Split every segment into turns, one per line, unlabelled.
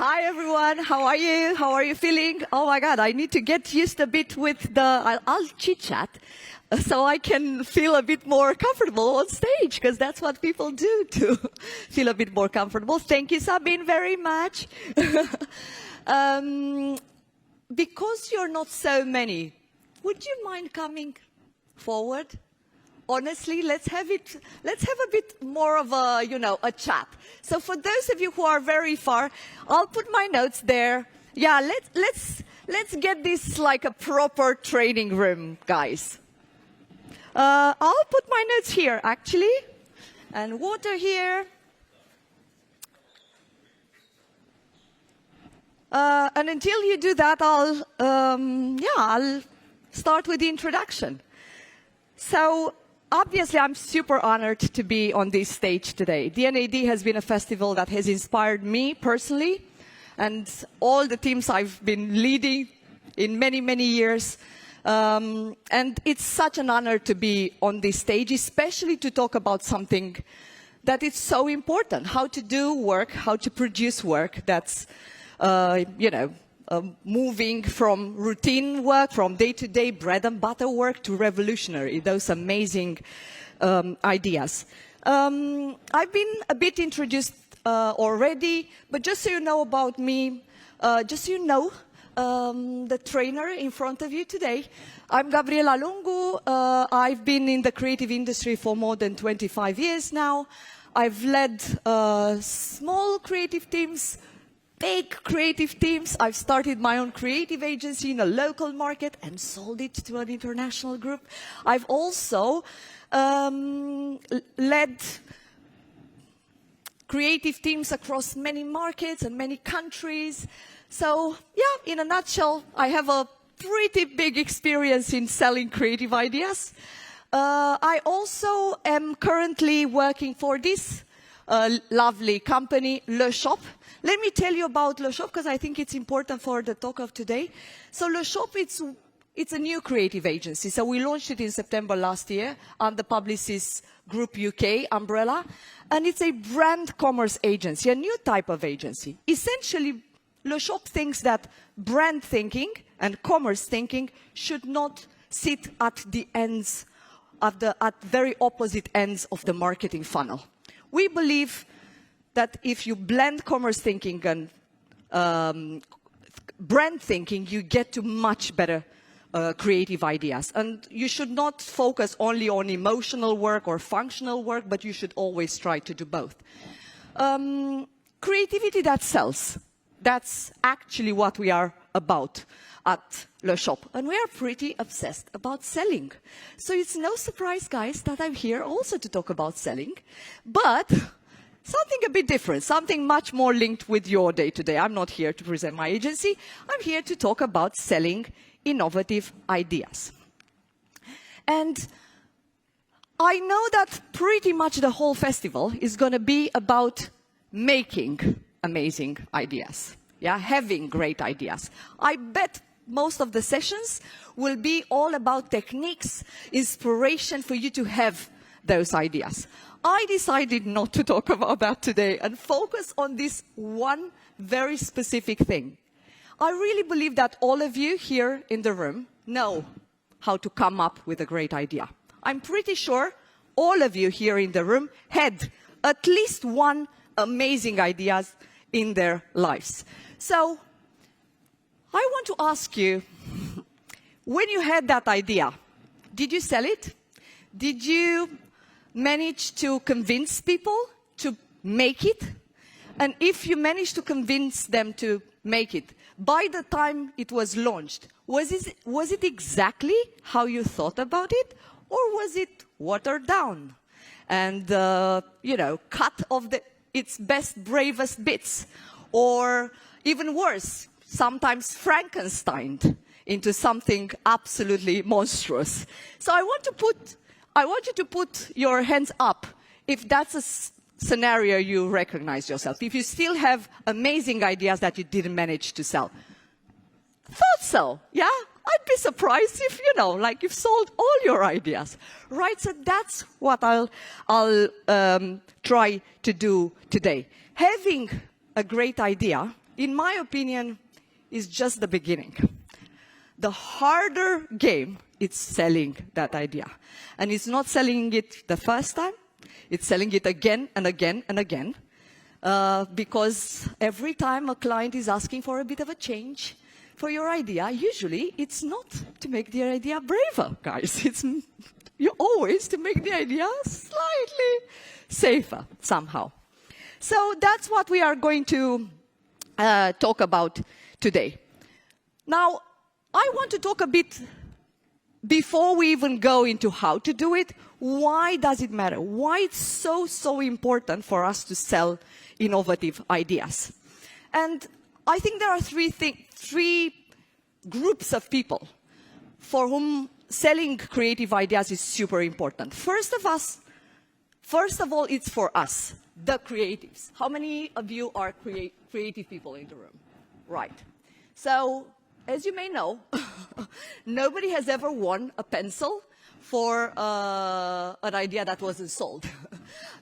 Hi everyone, how are you? How are you feeling? Oh my God, I need to get used a bit with the, I'll chit chat so I can feel a bit more comfortable on stage, because that's what people do to feel a bit more comfortable. Thank you, Sabine, very much. Because you're not so many, would you mind coming forward? Honestly, let's have a bit more of a, a chat. So for those of you who are very far, I'll put my notes there. Yeah, let's get this like a proper training room, guys. I'll put my notes here, actually, and water here. And until you do that, I'll start with the introduction. So, obviously, I'm super honored to be on this stage today. D&AD has been a festival that has inspired me personally, and all the teams I've been leading in many, many years. And it's such an honor to be on this stage, especially to talk about something that is so important: how to do work, how to produce work that's, moving from routine work, from day-to-day bread and butter work to revolutionary, those amazing ideas. I've been a bit introduced already, but just so you know about me, just so you know, the trainer in front of you today, I'm Gabriela Lungu. I've been in the creative industry for more than 25 years now. I've led small creative teams, big creative teams. I've started my own creative agency in a local market and sold it to an international group. I've also led creative teams across many markets and many countries. So, yeah, in a nutshell, I have a pretty big experience in selling creative ideas. I also am currently working for this lovely company, LeSHOP. Let me tell you about LeSHOP, because I think it's important for the talk of today. So LeSHOP, it's a new creative agency. So we launched it in September last year under Publicis Group UK umbrella. And it's a brand commerce agency, a new type of agency. Essentially, LeSHOP thinks that brand thinking and commerce thinking should not sit at the ends, at very opposite ends of the marketing funnel. We believe that if you blend commerce thinking and brand thinking, you get to much better creative ideas. And you should not focus only on emotional work or functional work, but you should always try to do both. Creativity that sells. That's actually what we are about at LeSHOP. And we are pretty obsessed about selling. So it's no surprise, guys, that I'm here also to talk about selling. But something a bit different, something much more linked with your day-to-day. I'm not here to present my agency. I'm here to talk about selling innovative ideas. And I know that pretty much the whole festival is going to be about making amazing ideas, yeah, having great ideas. I bet most of the sessions will be all about techniques, inspiration for you to have those ideas. I decided not to talk about that today and focus on this one very specific thing. I really believe that all of you here in the room know how to come up with a great idea. I'm pretty sure all of you here in the room had at least one amazing idea in their lives. So I want to ask you, when you had that idea, did you sell it? Did you manage to convince people to make it? And if you managed to convince them to make it, by the time it was launched, was it exactly how you thought about it? Or was it watered down and, cut off its best, bravest bits? Or even worse, sometimes Frankensteined into something absolutely monstrous. So I want you to put your hands up if that's a scenario you recognize yourself, if you still have amazing ideas that you didn't manage to sell. Thought so, yeah? I'd be surprised if, you've sold all your ideas, right? So that's what I'll try to do today. Having a great idea in my opinion, is just the beginning. The harder game is selling that idea. And it's not selling it the first time, it's selling it again and again and again. Because every time a client is asking for a bit of a change for your idea, usually it's not to make the idea braver, guys. It's always to make the idea slightly safer somehow. So that's what we are going to talk about today. Now, I want to talk a bit, before we even go into how to do it, why does it matter? Why it's so important for us to sell innovative ideas? And I think there are three groups of people for whom selling creative ideas is super important. First of all, it's for us, the creatives. How many of you are creative people in the room? Right. So, as you may know, nobody has ever won a pencil for an idea that wasn't sold.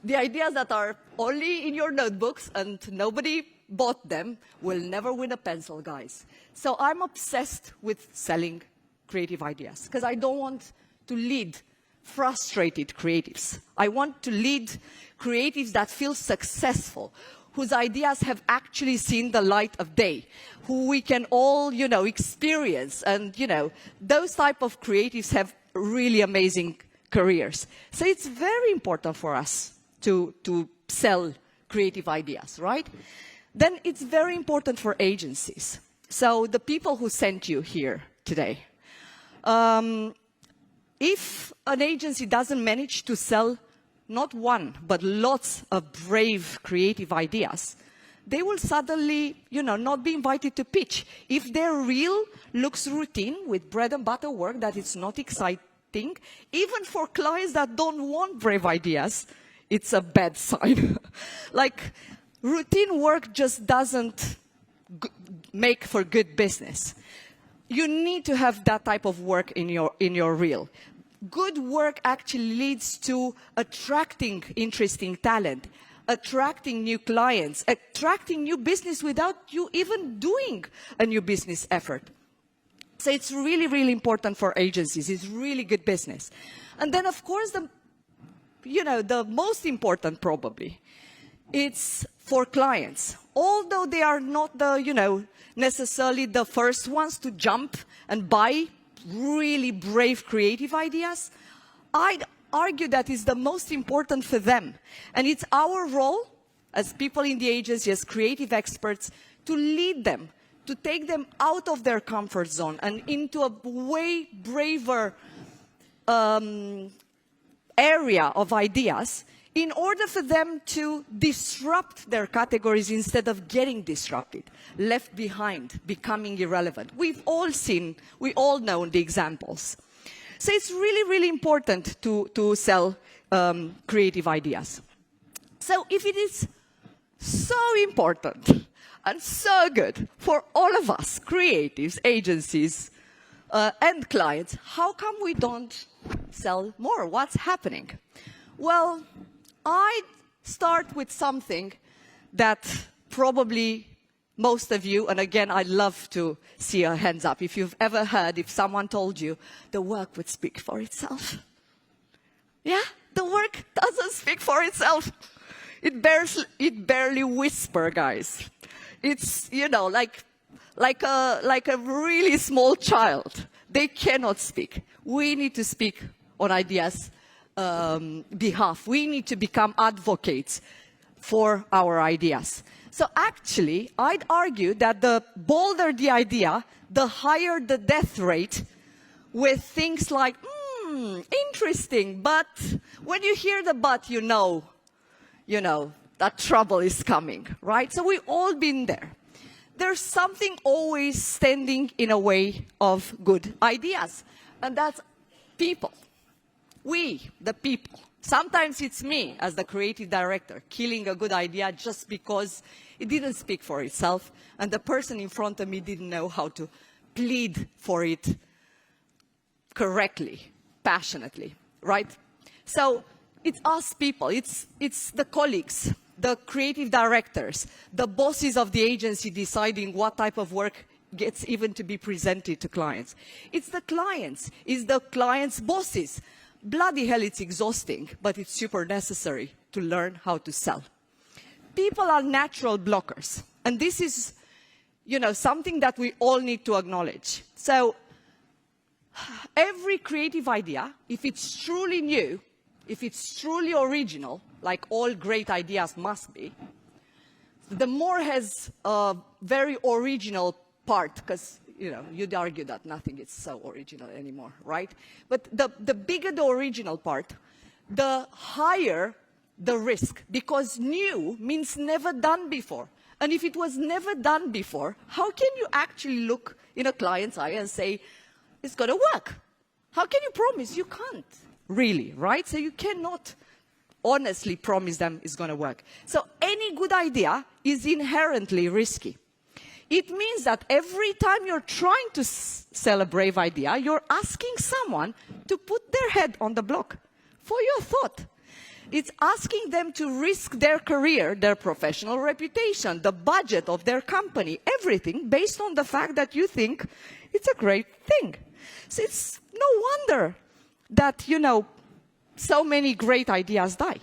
The ideas that are only in your notebooks and nobody bought them will never win a pencil, guys. So I'm obsessed with selling creative ideas because I don't want to lead frustrated creatives. I want to lead creatives that feel successful, whose ideas have actually seen the light of day, who we can all, experience. And, those type of creatives have really amazing careers. So it's very important for us to sell creative ideas, right? Then it's very important for agencies. So the people who sent you here today, if an agency doesn't manage to sell not one, but lots of brave creative ideas, they will suddenly, not be invited to pitch. If their reel looks routine with bread and butter work that is not exciting, even for clients that don't want brave ideas, it's a bad sign. Like, routine work just doesn't make for good business. You need to have that type of work in your reel. Good work actually leads to attracting interesting talent, attracting new clients, attracting new business without you even doing a new business effort. So it's really, really important for agencies. It's really good business. And then, of course, the most important probably, it's for clients. Although they are not necessarily the first ones to jump and buy really brave creative ideas, I'd argue that is the most important for them. And it's our role as people in the agency, as creative experts, to lead them, to take them out of their comfort zone and into a way braver area of ideas in order for them to disrupt their categories instead of getting disrupted, left behind, becoming irrelevant. We all know the examples. So it's really, really important to sell creative ideas. So if it is so important and so good for all of us, creatives, agencies, and clients, how come we don't sell more? What's happening? Well, I'd start with something that probably most of you, and again, I'd love to see your hands up, if you've ever heard, if someone told you, the work would speak for itself. Yeah, the work doesn't speak for itself. It barely whispers, guys. It's, like a really small child. They cannot speak. We need to speak on ideas' behalf. We need to become advocates for our ideas. So actually, I'd argue that the bolder the idea, the higher the death rate with things like, interesting, but when you hear the but, you know that trouble is coming, right? So we've all been there. There's something always standing in a way of good ideas, and that's people. We, the people. Sometimes it's me, as the creative director, killing a good idea just because it didn't speak for itself, and the person in front of me didn't know how to plead for it correctly, passionately, right? So it's us people, it's the colleagues, the creative directors, the bosses of the agency deciding what type of work gets even to be presented to clients. It's the clients, it's the clients' bosses. Bloody hell, it's exhausting, but it's super necessary to learn how to sell. People are natural blockers, and this is, you know, something that we all need to acknowledge. So every creative idea, if it's truly new, if it's truly original, like all great ideas must be, the more has a very original part, because, you know, you'd argue that nothing is so original anymore, right? But the bigger the original part, the higher the risk, because new means never done before. And if it was never done before, how can you actually look in a client's eye and say, it's going to work? How can you promise? You can't, really, right? So you cannot honestly promise them it's going to work. So any good idea is inherently risky. It means that every time you're trying to sell a brave idea, you're asking someone to put their head on the block for your thought. It's asking them to risk their career, their professional reputation, the budget of their company, everything based on the fact that you think it's a great thing. So it's no wonder that, you know, so many great ideas die.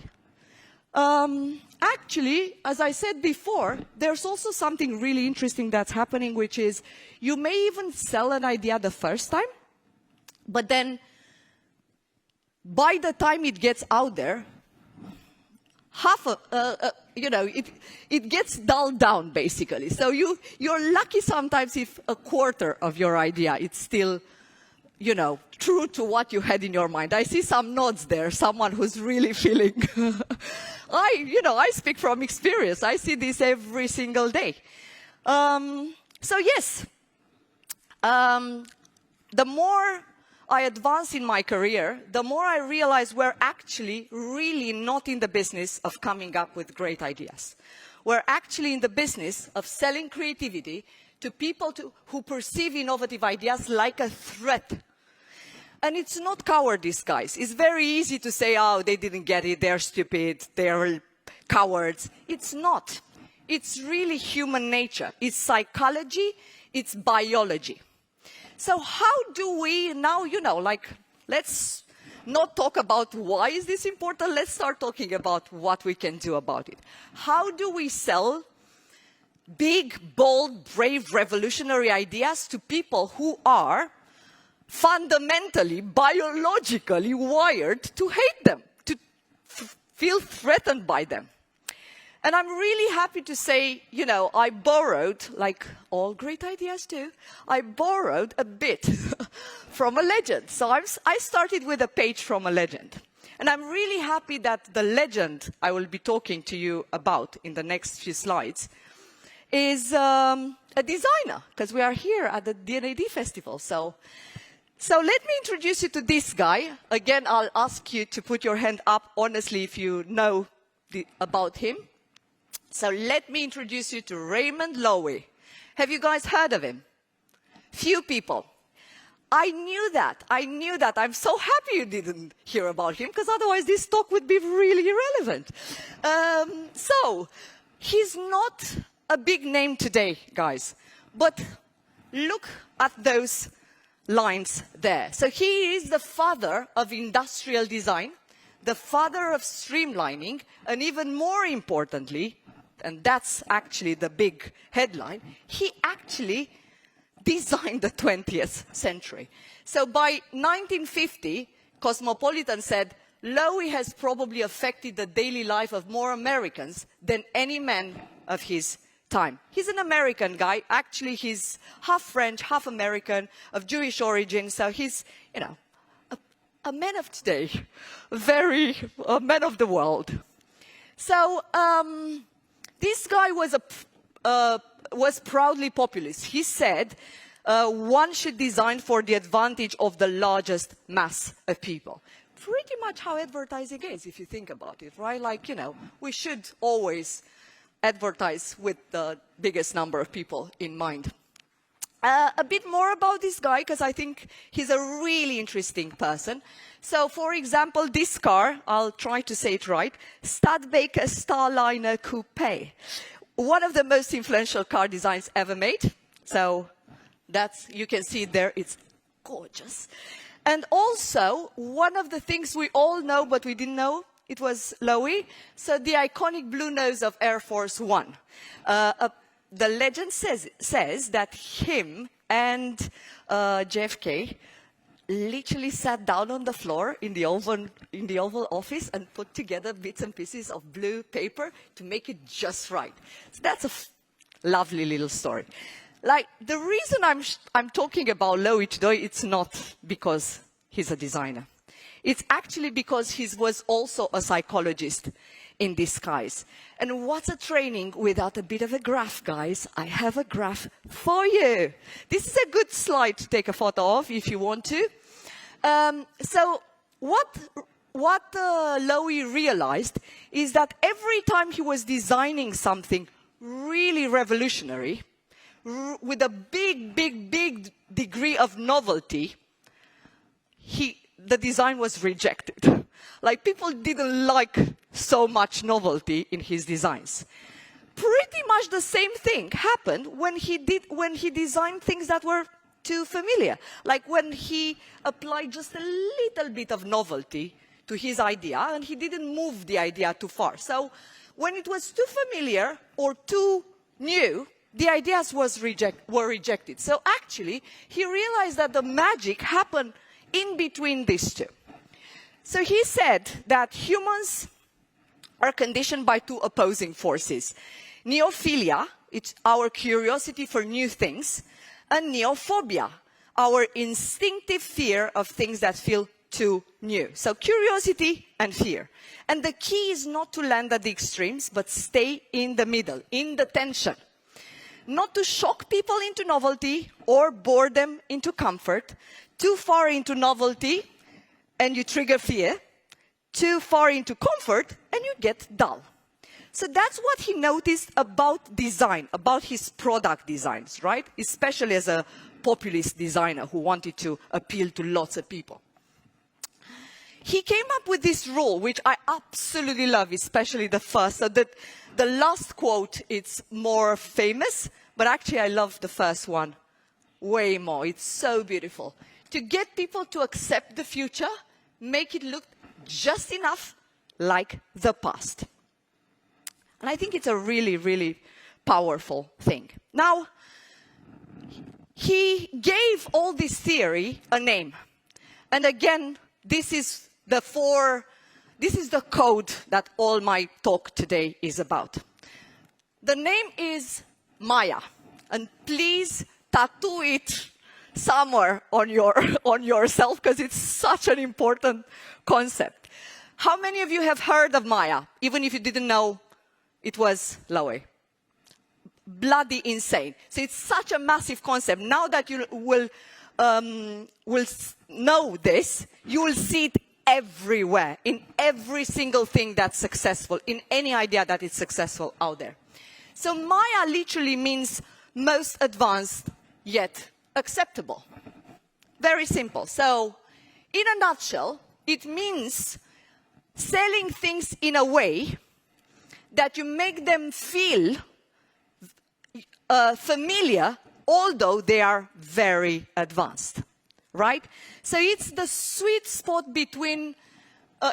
Actually, as I said before, there's also something really interesting that's happening, which is you may even sell an idea the first time, but then by the time it gets out there, it gets dulled down, basically. So you're lucky sometimes if a quarter of your idea is still, you know, true to what you had in your mind. I see some nods there, someone who's really feeling. I speak from experience. I see this every single day. So yes, the more I advance in my career, the more I realize we're actually really not in the business of coming up with great ideas. We're actually in the business of selling creativity to people who perceive innovative ideas like a threat. And it's not cowardice, guys. It's very easy to say, oh, they didn't get it, they're stupid, they're cowards. It's not. It's really human nature. It's psychology, it's biology. So how do we now, let's not talk about why is this important, let's start talking about what we can do about it. How do we sell big, bold, brave, revolutionary ideas to people who are fundamentally, biologically wired to hate them, to feel threatened by them? And I'm really happy to say, I borrowed, like all great ideas do, I borrowed a bit from a legend. So I started with a page from a legend. And I'm really happy that the legend I will be talking to you about in the next few slides is a designer, because we are here at the D&AD festival. So let me introduce you to this guy. Again, I'll ask you to put your hand up, honestly, if you know about him. So let me introduce you to Raymond Loewy. Have you guys heard of him? Few people. I knew that. I'm so happy you didn't hear about him, because otherwise this talk would be really irrelevant. So he's not a big name today, guys. But look at those lines there. So he is the father of industrial design, the father of streamlining, and even more importantly, and that's actually the big headline, he actually designed the 20th century. So by 1950, Cosmopolitan said, Loewy has probably affected the daily life of more Americans than any man of his time. He's an American guy. Actually, he's half French, half American, of Jewish origin. So he's, a man of today, a man of the world. So this guy was proudly populist. He said one should design for the advantage of the largest mass of people. Pretty much how advertising is, if you think about it, right? Like, we should always advertise with the biggest number of people in mind. A bit more about this guy, because I think he's a really interesting person. So, for example, this car, I'll try to say it right, Studebaker Starliner Coupe. One of the most influential car designs ever made. So, you can see it there, it's gorgeous. And also, one of the things we all know, but we didn't know, it was Lowy. So, the iconic blue nose of Air Force One. The legend says that him and JFK literally sat down on the floor in the Oval Office and put together bits and pieces of blue paper to make it just right. So that's a lovely little story. Like, the reason I'm talking about Lowy today, it's not because he's a designer. It's actually because he was also a psychologist in disguise. And what's a training without a bit of a graph, guys? I have a graph for you. This is a good slide to take a photo of if you want to. So what Lowy realized is that every time he was designing something really revolutionary, with a big degree of novelty, the design was rejected. Like, people didn't like so much novelty in his designs. Pretty much the same thing happened when he designed things that were too familiar. Like when he applied just a little bit of novelty to his idea and he didn't move the idea too far. So when it was too familiar or too new, the ideas were rejected. So actually, he realized that the magic happened in between these two. So he said that humans are conditioned by two opposing forces. Neophilia, it's our curiosity for new things, and neophobia, our instinctive fear of things that feel too new. So curiosity and fear. And the key is not to land at the extremes, but stay in the middle, in the tension. Not to shock people into novelty or bore them into comfort. Too far into novelty and you trigger fear. Too far into comfort and you get dull. So that's what he noticed about design, about his product designs, right? Especially as a populist designer who wanted to appeal to lots of people. He came up with this rule, which I absolutely love, especially the first. So the last quote, it's more famous, but actually I love the first one way more. It's so beautiful. To get people to accept the future, make it look just enough like the past. And I think it's a really, really powerful thing. Now, he gave all this theory a name. And again, this is the code that all my talk today is about. The name is Maya. And please tattoo it somewhere on yourself, because it's such an important concept. How many of you have heard of Maya, even if you didn't know it was Lowy? Bloody insane. So it's such a massive concept. Now that you will know this, you will see it everywhere, in every single thing that's successful, in any idea that is successful out there. So Maya literally means most advanced yet acceptable. Very simple. So in a nutshell, it means selling things in a way that you make them feel familiar, although they are very advanced, right? So it's the sweet spot between,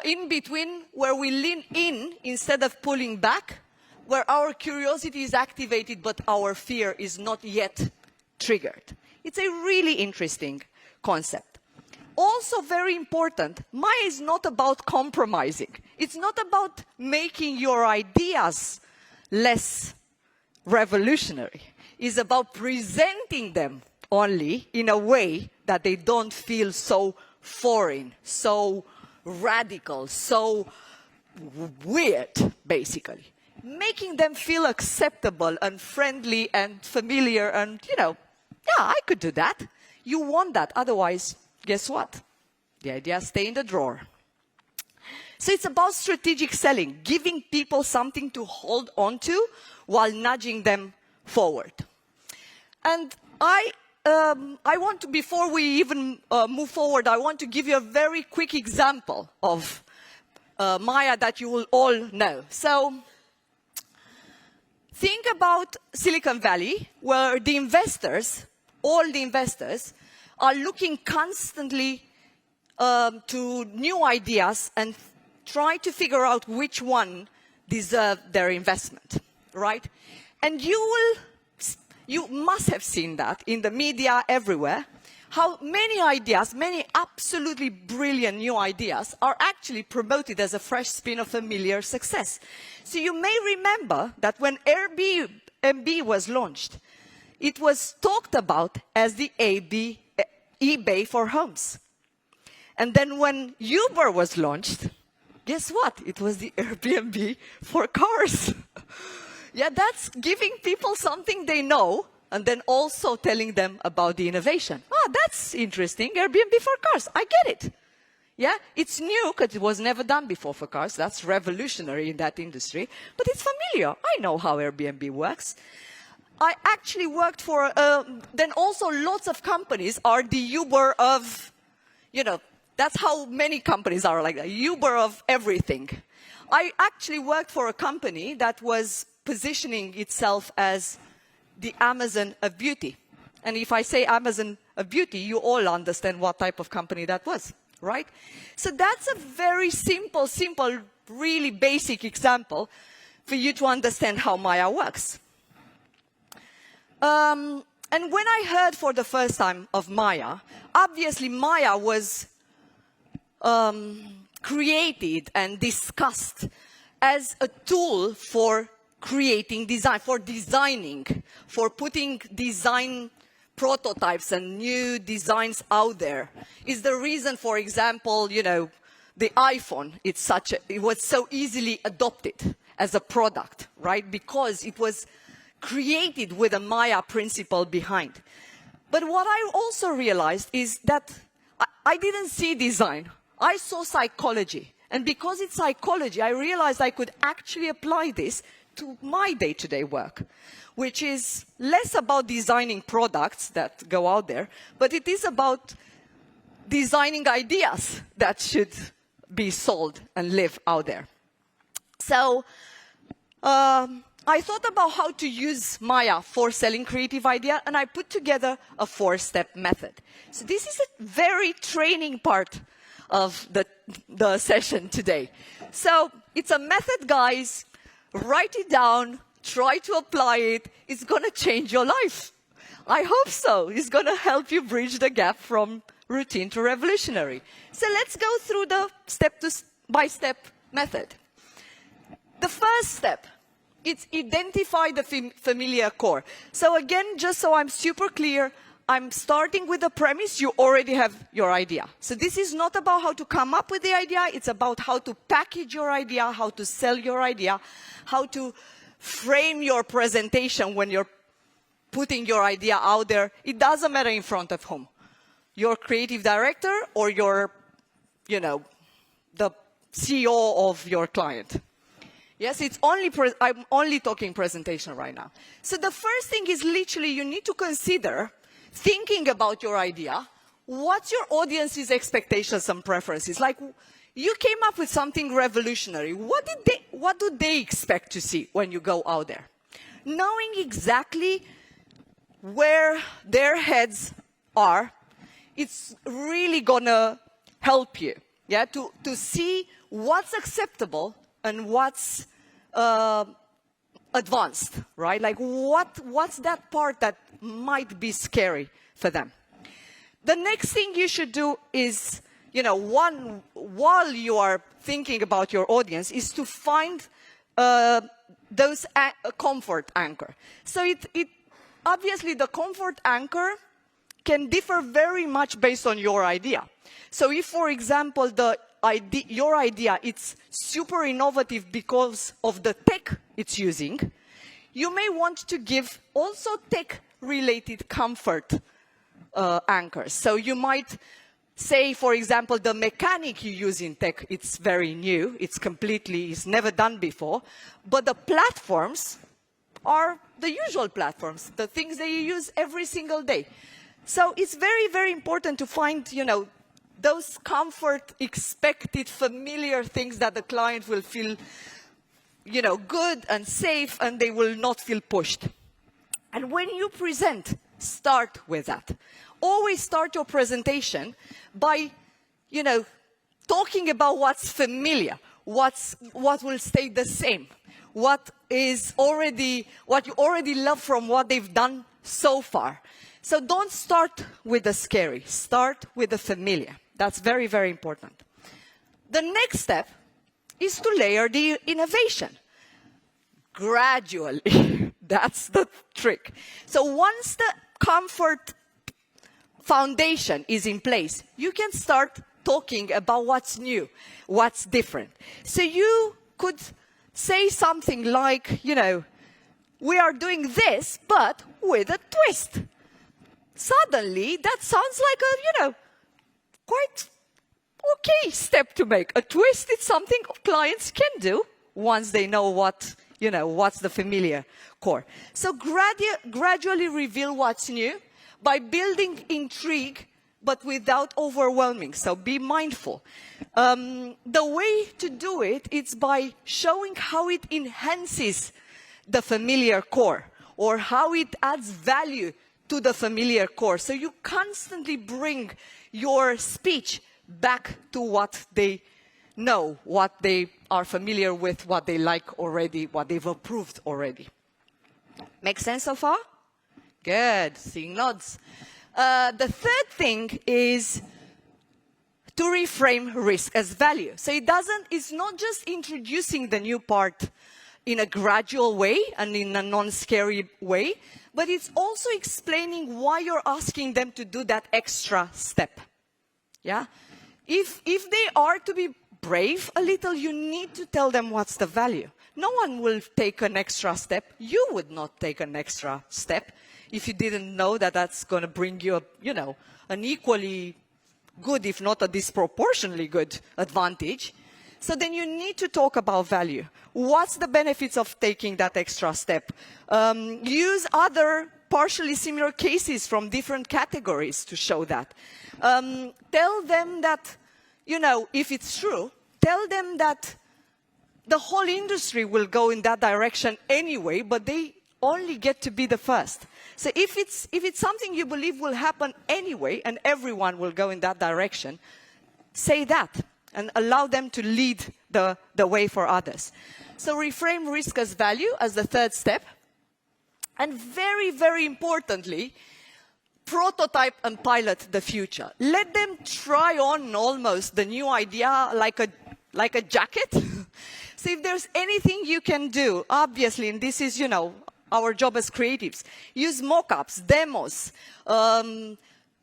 in between, where we lean in instead of pulling back, where our curiosity is activated, but our fear is not yet triggered. It's a really interesting concept. Also very important, Maya is not about compromising. It's not about making your ideas less revolutionary. It's about presenting them only in a way that they don't feel so foreign, so radical, so weird, basically. Making them feel acceptable and friendly and familiar and, you know, yeah, I could do that. You want that. Otherwise, guess what? The ideas stay in the drawer. So it's about strategic selling, giving people something to hold on to while nudging them forward. And I before we even move forward, I want to give you a very quick example of Maya that you will all know. So think about Silicon Valley, where the investors, all the investors, are looking constantly to new ideas and try to figure out which one deserve their investment, right? And you must have seen that in the media everywhere, how many ideas, many absolutely brilliant new ideas are actually promoted as a fresh spin of familiar success. So you may remember that when Airbnb was launched, it was talked about as the eBay for homes. And then when Uber was launched, guess what? It was the Airbnb for cars. Yeah, that's giving people something they know and then also telling them about the innovation. Ah, that's interesting, Airbnb for cars. I get it. Yeah, it's new because it was never done before for cars. That's revolutionary in that industry. But it's familiar. I know how Airbnb works. I actually worked for, then also lots of companies are the Uber of, you know, that's how many companies are like that, Uber of everything. I actually worked for a company that was positioning itself as the Amazon of beauty. And if I say Amazon of beauty, you all understand what type of company that was, right? So that's a very simple, really basic example for you to understand how Maya works. And when I heard for the first time of Maya, obviously Maya was created and discussed as a tool for creating design, for designing, for putting design prototypes and new designs out there. Is the reason, for example, you know, the iPhone, it was so easily adopted as a product, right? Because it was created with a Maya principle behind. But what I also realized is that I didn't see design. I saw psychology. And because it's psychology, I realized I could actually apply this to my day-to-day work, which is less about designing products that go out there, but it is about designing ideas that should be sold and live out there. So I thought about how to use Maya for selling creative ideas, and I put together a 4-step method. So this is a very training part of the session today. So it's a method, guys. Write it down, try to apply it. It's going to change your life. I hope so. It's going to help you bridge the gap from routine to revolutionary. So let's go through the step-by-step method. The first step, it's identify the familiar core. So again, just so I'm super clear, I'm starting with the premise you already have your idea. So this is not about how to come up with the idea, it's about how to package your idea, how to sell your idea, how to frame your presentation when you're putting your idea out there. It doesn't matter in front of whom. Your creative director or your, you know, the CEO of your client. Yes, I'm only talking presentation right now. So the first thing is literally you need to consider thinking about your idea, what's your audience's expectations and preferences? Like, you came up with something revolutionary. What do they expect to see when you go out there? Knowing exactly where their heads are, it's really gonna help you, yeah, to see what's acceptable and what's advanced, right? Like what's that part that might be scary for them? The next thing you should do is, you know, while you are thinking about your audience, is to find those comfort anchor. So it obviously the comfort anchor can differ very much based on your idea. So if, for example, your idea it's super innovative because of the tech it's using, you may want to give also tech-related comfort anchors. So you might say, for example, the mechanic you use in tech, it's very new, it's never done before, but the platforms are the usual platforms, the things that you use every single day. So it's very, very important to find, you know, those comfort, expected, familiar things that the client will feel, you know, good and safe, and they will not feel pushed. And when you present, start with that. Always start your presentation by, you know, talking about what's familiar, what will stay the same, what you already love from what they've done so far. So don't start with the scary, start with the familiar. That's very, very important. The next step is to layer the innovation gradually. That's the trick. So once the comfort foundation is in place, you can start talking about what's new, what's different. So you could say something like, you know, we are doing this, but with a twist. Suddenly, that sounds like a, you know, quite okay step to make. A twist is something clients can do once they know what, you know, what's the familiar core. So gradually reveal what's new by building intrigue, but without overwhelming. So be mindful. The way to do it is by showing how it enhances the familiar core, or how it adds value to the familiar core. So you constantly bring your speech back to what they know, what they are familiar with, what they like already, what they've approved already. Make sense so far? Good, seeing nods. The third thing is to reframe risk as value. So it's not just introducing the new part in a gradual way and in a non-scary way, but it's also explaining why you're asking them to do that extra step. Yeah? If they are to be brave a little, you need to tell them what's the value. No one will take an extra step. You would not take an extra step if you didn't know that that's going to bring you, you know, an equally good, if not a disproportionately good advantage. So then you need to talk about value. What's the benefits of taking that extra step? Use other partially similar cases from different categories to show that. Tell them that, you know, if it's true, tell them that the whole industry will go in that direction anyway, but they only get to be the first. So if it's something you believe will happen anyway, and everyone will go in that direction, say that and allow them to lead the way for others. So reframe risk as value as the third step. And very, very importantly, prototype and pilot the future. Let them try on almost the new idea like a jacket. So if there's anything you can do, obviously, and this is, you know, our job as creatives, use mock-ups, demos,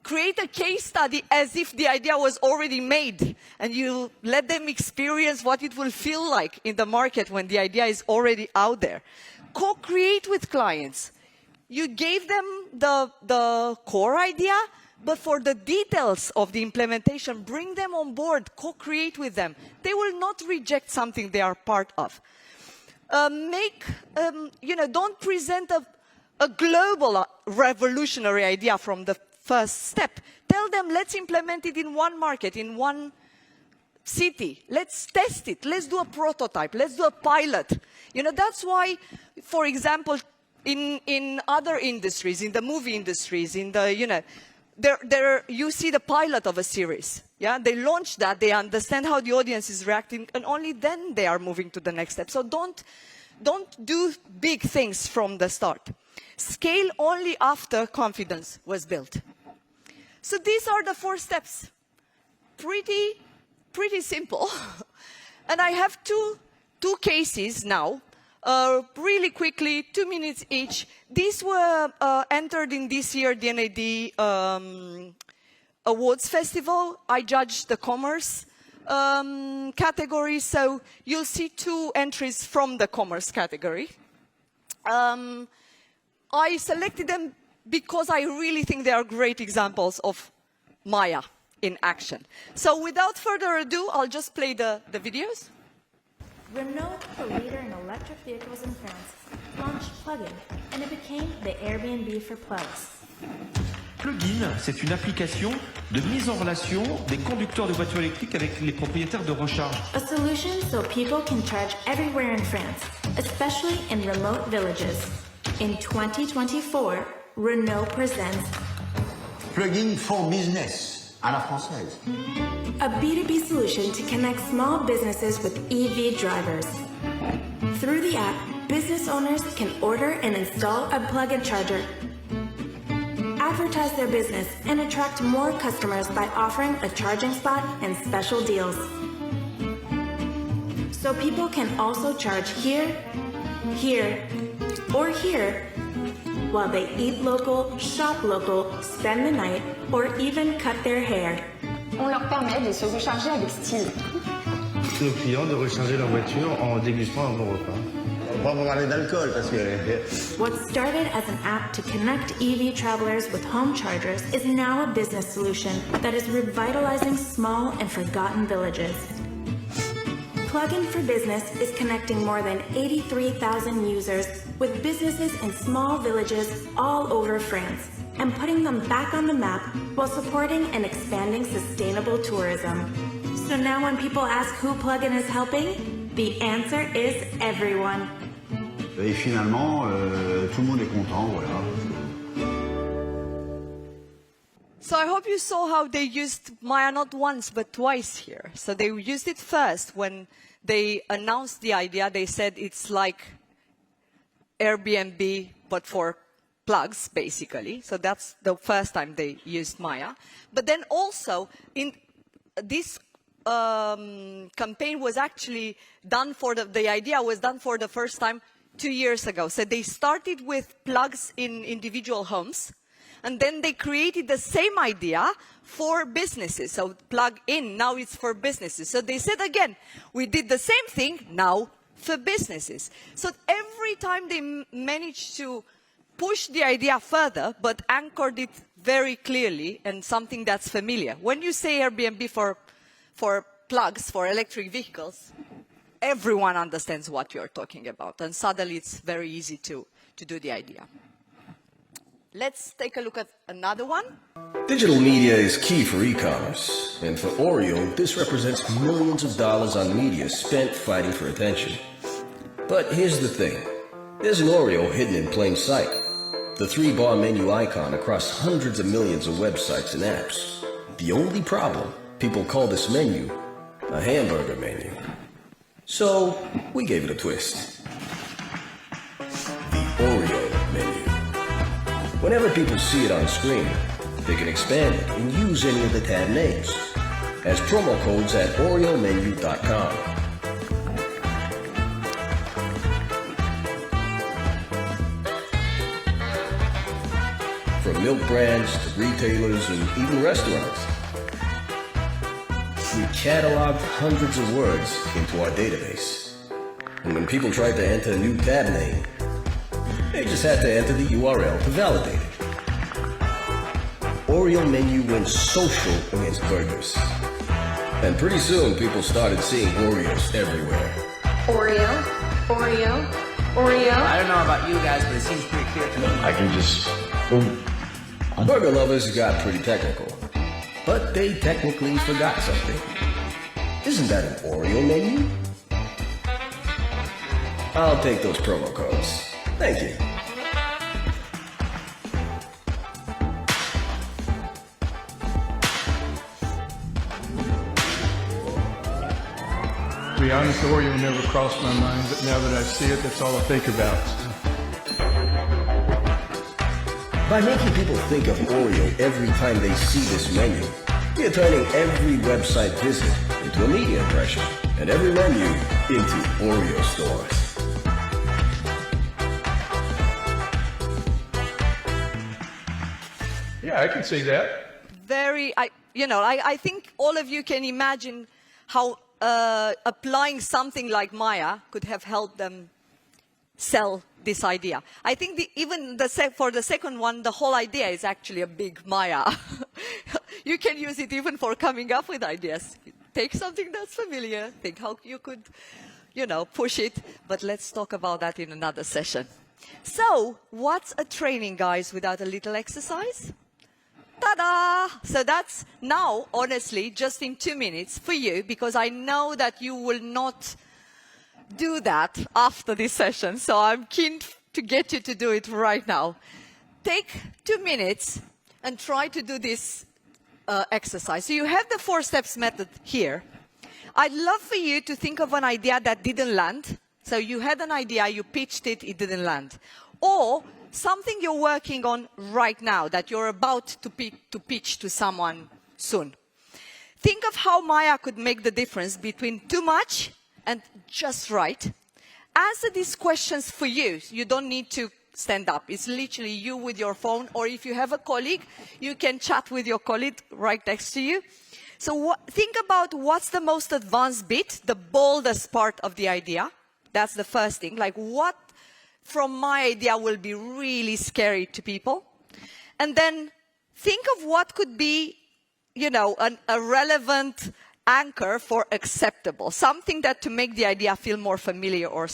create a case study as if the idea was already made, and you let them experience what it will feel like in the market when the idea is already out there. Co-create with clients. You gave them the core idea, but for the details of the implementation, bring them on board, co-create with them. They will not reject something they are part of. Don't present a global revolutionary idea from the first step. Tell them, let's implement it in one market, in one city. Let's test it. Let's do a prototype. Let's do a pilot. You know, that's why, for example, in other industries, in the movie industries, in the, you know, you see the pilot of a series. Yeah, they launch that, they understand how the audience is reacting, and only then they are moving to the next step. So don't do big things from the start. Scale only after confidence was built. So these are the 4 steps. Pretty simple. And I have two cases now. Really quickly, 2 minutes each. These were entered in this year D&AD Awards Festival. I judged the commerce category, so you'll see 2 entries from the commerce category. I selected them because I really think they are great examples of Maya in action. So without further ado, I'll just play the videos.
Renault, the leader in electric vehicles in France, launched plug-in, and it became the Airbnb for plugs.
Plugin, c'est une application de mise en relation des conducteurs de voitures électriques avec les propriétaires de recharge.
A solution so people can charge everywhere in France, especially in remote villages. In 2024, Renault presents
Plugin for business, à la française.
a B2B solution to connect small businesses with EV drivers. Through the app, business owners can order and install a plug-in charger, advertise their business, and attract more customers by offering a charging spot and special deals. So people can also charge here, here, or here, while they eat local, shop local, spend the night, or even cut their hair.
On leur permet de se recharger avec style.
Nos clients de recharger leur voiture en dégustant un bon repas.
On va pas parler d'alcool parce que...
What started as an app to connect EV travelers with home chargers is now a business solution that is revitalizing small and forgotten villages. Plugin for Business is connecting more than 83,000 users with businesses in small villages all over France and putting them back on the map while supporting and expanding sustainable tourism. So now when people ask who Plugin is helping, the answer is everyone.
Et finalement, tout le monde est content, voilà.
So I hope you saw how they used Maya not once but twice here. So they used it first when they announced the idea. They said it's like Airbnb but for plugs, basically. So that's the first time they used Maya. But then also, in this campaign was actually done for the idea was done for the first time 2 years ago. So they started with plugs in individual homes, and then they created the same idea for businesses. So plug in, now it's for businesses. So they said again, we did the same thing now for businesses. So every time they managed to push the idea further, but anchored it very clearly and something that's familiar. When you say Airbnb for plugs, for electric vehicles, everyone understands what you're talking about. And suddenly it's very easy to do the idea. Let's take a look at another one.
Digital media is key for e-commerce, and for Oreo, this represents millions of dollars on media spent fighting for attention. But here's the thing. There's an Oreo hidden in plain sight. The 3-bar menu icon across hundreds of millions of websites and apps. The only problem, people call this menu a hamburger menu. So we gave it a twist. The Oreo menu. Whenever people see it on screen, they can expand it and use any of the tab names as promo codes at oreomenu.com. From milk brands to retailers and even restaurants. We cataloged hundreds of words into our database. And when people tried to enter a new tab name, they just had to enter the URL to validate it. Oreo menu went social against burgers. And pretty soon, people started seeing Oreos everywhere.
Oreo, Oreo, Oreo.
I don't know about you guys, but it seems pretty clear to me.
I can just... boom.
Burger lovers got pretty technical. But they technically forgot something. Isn't that an Oreo menu? I'll take those promo codes. Thank you.
To be honest, Oreo never crossed my mind, but now that I see it, that's all I think about.
By making people think of Oreo every time they see this menu, we are turning every website visit into a media impression and every menu into Oreo stores.
Yeah, I can see that.
I think all of you can imagine how applying something like Maya could have helped them sell this idea. I think for the second one, the whole idea is actually a big Maya. You can use it even for coming up with ideas. Take something that's familiar, think how you could, push it. But let's talk about that in another session. So, what's a training, guys, without a little exercise? Ta-da! So that's now, honestly, just in 2 minutes for you, because I know that you will not do that after this session. So I'm keen to get you to do it right now. Take 2 minutes and try to do this exercise. So you have the 4 steps method here. I'd love for you to think of an idea that didn't land. So you had an idea, you pitched it, it didn't land. Or something you're working on right now that you're about to pitch to someone soon. Think of how Maya could make the difference between too much and just right. Answer these questions for you. You don't need to stand up. It's literally you with your phone, or if you have a colleague, you can chat with your colleague right next to you. So think about what's the most advanced bit, the boldest part of the idea. That's the first thing. Like, what from my idea will be really scary to people? And then think of what could be, you know, a relevant anchor for acceptable, something that to make the idea feel more familiar or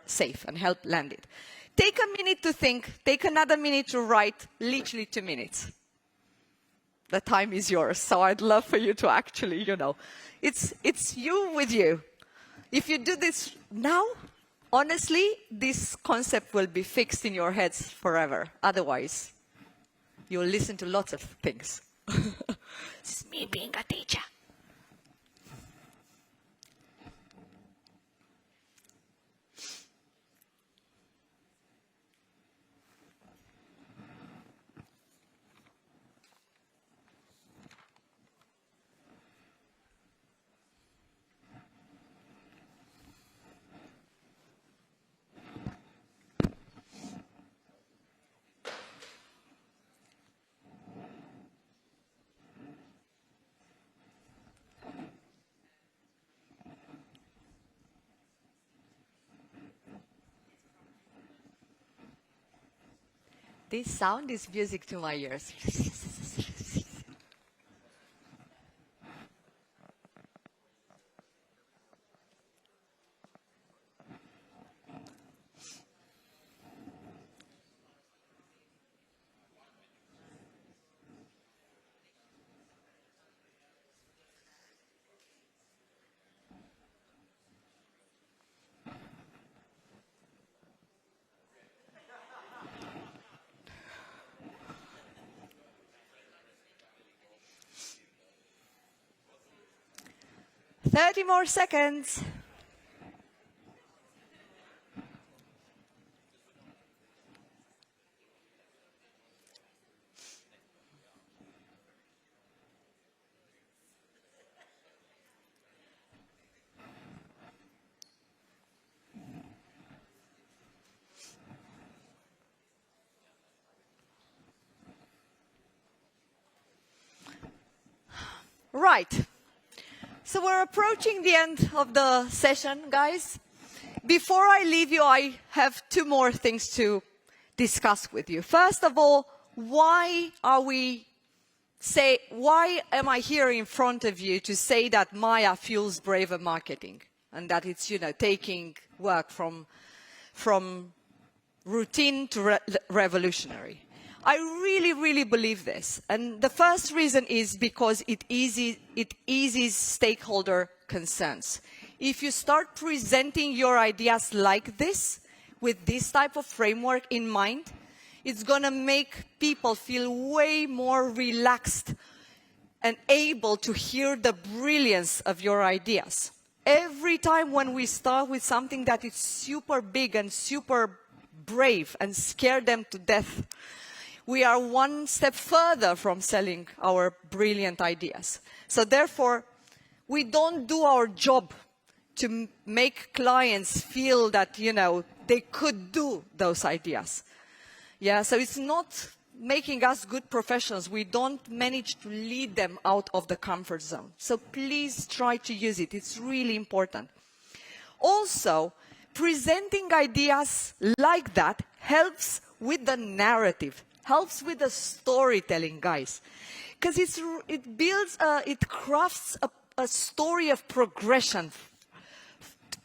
safe and help land it. Take a minute to think, take another minute to write, literally 2 minutes. The time is yours, so I'd love for you to actually, you know, it's you with you. If you do this now, honestly, this concept will be fixed in your heads forever. Otherwise, you'll listen to lots of things. This is me being a teacher. This sound is music to my ears. Thirty more seconds. Right. So we're approaching the end of the session, guys. Before I leave you, I have 2 more things to discuss with you. First of all, why am I here in front of you to say that Maya fuels braver marketing and that it's, you know, taking work from routine to revolutionary? I really, really believe this. And the first reason is because it eases stakeholder concerns. If you start presenting your ideas like this, with this type of framework in mind, it's going to make people feel way more relaxed and able to hear the brilliance of your ideas. Every time when we start with something that is super big and super brave and scare them to death, we are one step further from selling our brilliant ideas. So therefore, we don't do our job to make clients feel that, you know, they could do those ideas. Yeah, so it's not making us good professionals. We don't manage to lead them out of the comfort zone. So please try to use it. It's really important. Also, presenting ideas like that helps with the narrative. Helps with the storytelling, guys, because it crafts a story of progression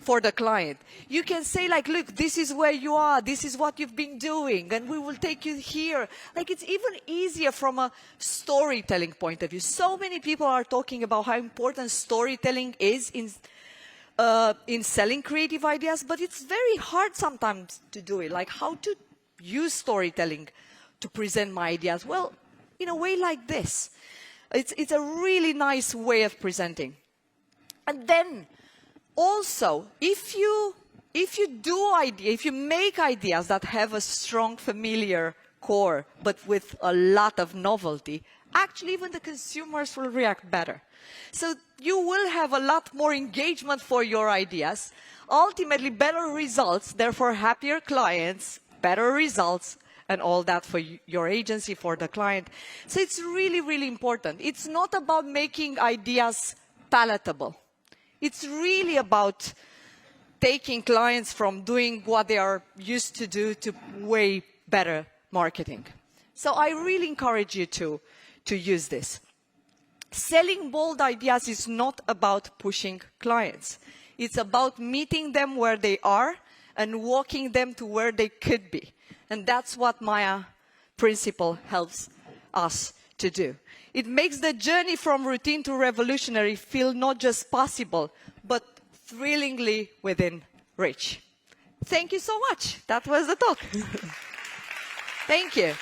for the client. You can say like, look, this is where you are, this is what you've been doing, and we will take you here. Like, it's even easier from a storytelling point of view. So many people are talking about how important storytelling is in selling creative ideas, but it's very hard sometimes to do it. Like, how to use storytelling to present my ideas? Well, in a way like this. It's a really nice way of presenting. And then, also, if you make ideas that have a strong familiar core, but with a lot of novelty, actually even the consumers will react better. So you will have a lot more engagement for your ideas, ultimately better results, therefore happier clients, better results, and all that for your agency, for the client. So it's really, really important. It's not about making ideas palatable. It's really about taking clients from doing what they are used to do to way better marketing. So I really encourage you to use this. Selling bold ideas is not about pushing clients. It's about meeting them where they are and walking them to where they could be. And that's what Maya principle helps us to do. It makes the journey from routine to revolutionary feel not just possible, but thrillingly within reach. Thank you so much. That was the talk. Thank you.